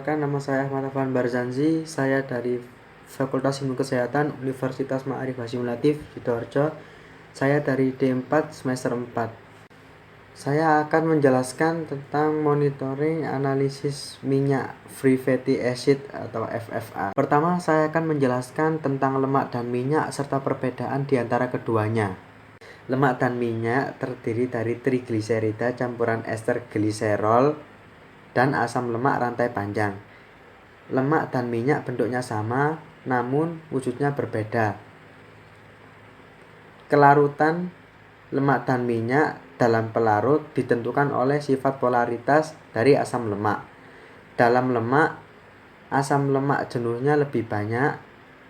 Perkenalkan, nama saya Ahmad Afan Barzanzi. Saya dari Fakultas Ilmu Kesehatan Universitas Ma'arif Hasyim Latif, Sidoarjo. Saya dari D4 semester 4. Saya akan menjelaskan tentang monitoring analisis minyak free fatty acid atau FFA. Pertama, saya akan menjelaskan tentang lemak dan minyak serta perbedaan di antara keduanya. Lemak dan minyak terdiri dari trigliserida campuran ester gliserol dan asam lemak rantai panjang. Lemak dan minyak bentuknya sama, namun wujudnya berbeda. Kelarutan lemak dan minyak dalam pelarut ditentukan oleh sifat polaritas dari asam lemak. Dalam lemak, asam lemak jenuhnya lebih banyak.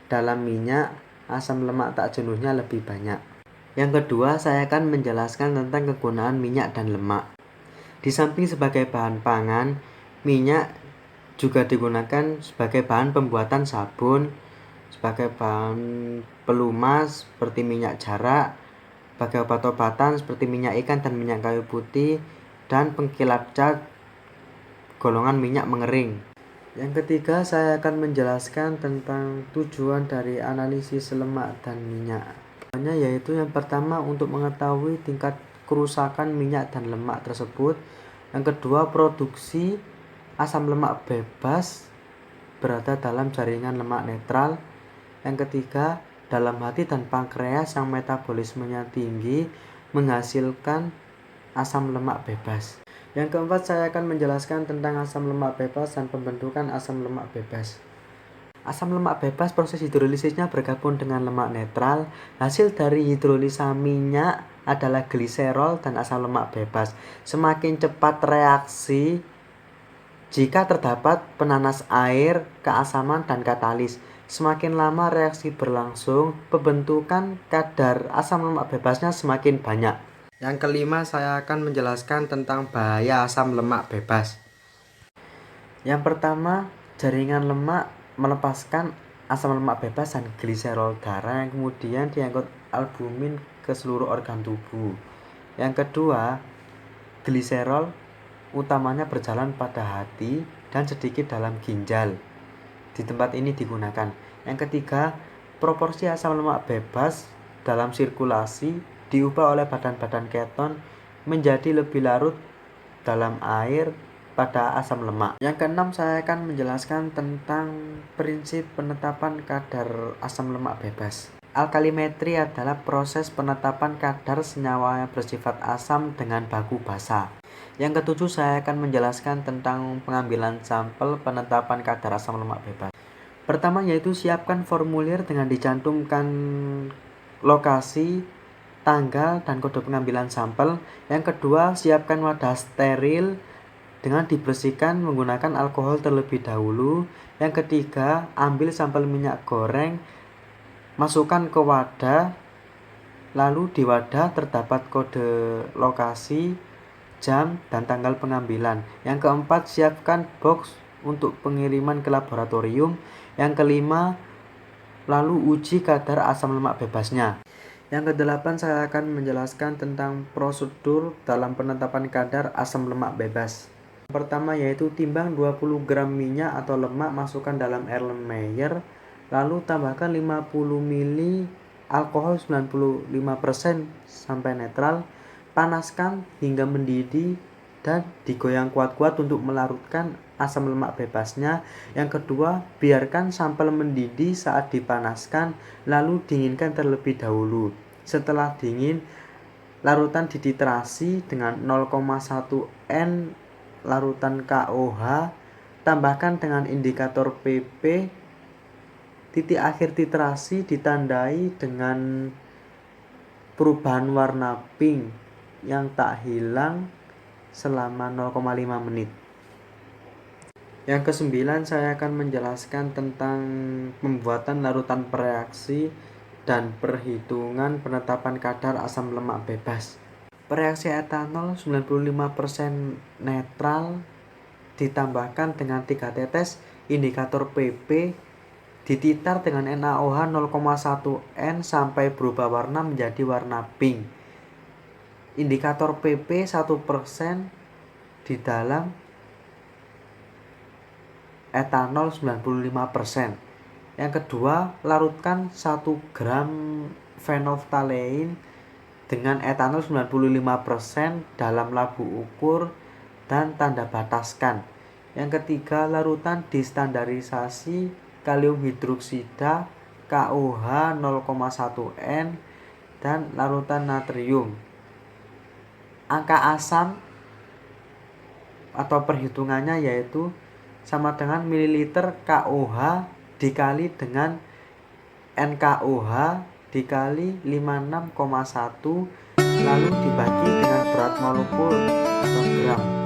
Dalam minyak, asam lemak tak jenuhnya lebih banyak. Yang kedua, saya akan menjelaskan tentang kegunaan minyak dan lemak. Di samping sebagai bahan pangan, minyak juga digunakan sebagai bahan pembuatan sabun, sebagai bahan pelumas seperti minyak jarak, sebagai obat-obatan seperti minyak ikan dan minyak kayu putih, dan pengkilap cat golongan minyak mengering. Yang ketiga, saya akan menjelaskan tentang tujuan dari analisis lemak dan minyak. Yaitu yang pertama, untuk mengetahui tingkat kerusakan minyak dan lemak tersebut. Yang kedua, produksi asam lemak bebas berada dalam jaringan lemak netral. Yang ketiga, dalam hati dan pankreas yang metabolismenya tinggi menghasilkan asam lemak bebas. Yang keempat, saya akan menjelaskan tentang asam lemak bebas dan pembentukan asam lemak bebas. Asam lemak bebas proses hidrolisisnya bergabung dengan lemak netral. Hasil dari hidrolisa minyak adalah gliserol dan asam lemak bebas. Semakin cepat reaksi jika terdapat penanas air, keasaman, dan katalis. Semakin lama reaksi berlangsung, pembentukan kadar asam lemak bebasnya semakin banyak. Yang kelima, saya akan menjelaskan tentang bahaya asam lemak bebas. Yang pertama, jaringan lemak melepaskan asam lemak bebas dan gliserol darah yang kemudian diangkut albumin ke seluruh organ tubuh. Yang kedua, gliserol utamanya berjalan pada hati dan sedikit dalam ginjal. Di tempat ini digunakan. Yang ketiga, proporsi asam lemak bebas dalam sirkulasi diubah oleh badan-badan keton menjadi lebih larut dalam air pada asam lemak. Yang keenam, saya akan menjelaskan tentang prinsip penetapan kadar asam lemak bebas. Alkalimetri adalah proses penetapan kadar senyawa yang bersifat asam dengan baku basa. Yang ketujuh, saya akan menjelaskan tentang pengambilan sampel penetapan kadar asam lemak bebas. Pertama, yaitu siapkan formulir dengan dicantumkan lokasi, tanggal, dan kode pengambilan sampel. Yang kedua, siapkan wadah steril dengan dibersihkan menggunakan alkohol terlebih dahulu. Yang ketiga, ambil sampel minyak goreng, masukkan ke wadah, lalu di wadah terdapat kode lokasi, jam, dan tanggal pengambilan. Yang keempat, siapkan box untuk pengiriman ke laboratorium. Yang kelima, lalu uji kadar asam lemak bebasnya. Yang kedelapan, saya akan menjelaskan tentang prosedur dalam penetapan kadar asam lemak bebas. Yang pertama, yaitu timbang 20 gram minyak atau lemak, masukkan dalam Erlenmeyer, lalu tambahkan 50 ml alkohol 95% sampai netral, panaskan hingga mendidih dan digoyang kuat-kuat untuk melarutkan asam lemak bebasnya. Yang kedua, biarkan sampel mendidih saat dipanaskan, lalu dinginkan terlebih dahulu. Setelah dingin, larutan dititrasi dengan 0,1 N larutan KOH, tambahkan dengan indikator PP. Titik akhir titrasi ditandai dengan perubahan warna pink yang tak hilang selama 0,5 menit. Yang kesembilan, saya akan menjelaskan tentang pembuatan larutan pereaksi dan perhitungan penetapan kadar asam lemak bebas. Pereaksi etanol 95% netral ditambahkan dengan 3 tetes indikator PP, dititar dengan NaOH 0,1 N sampai berubah warna menjadi warna pink. Indikator PP 1% di dalam etanol 95%. Yang kedua, larutkan 1 gram phenolphthalein dengan etanol 95% dalam labu ukur dan tanda bataskan. Yang ketiga, larutan distandarisasi kalium hidroksida KOH 0,1 N dan larutan natrium. Angka asam atau perhitungannya yaitu sama dengan mililiter KOH dikali dengan NKOH dikali 56,1 lalu dibagi dengan berat molekul atau gram.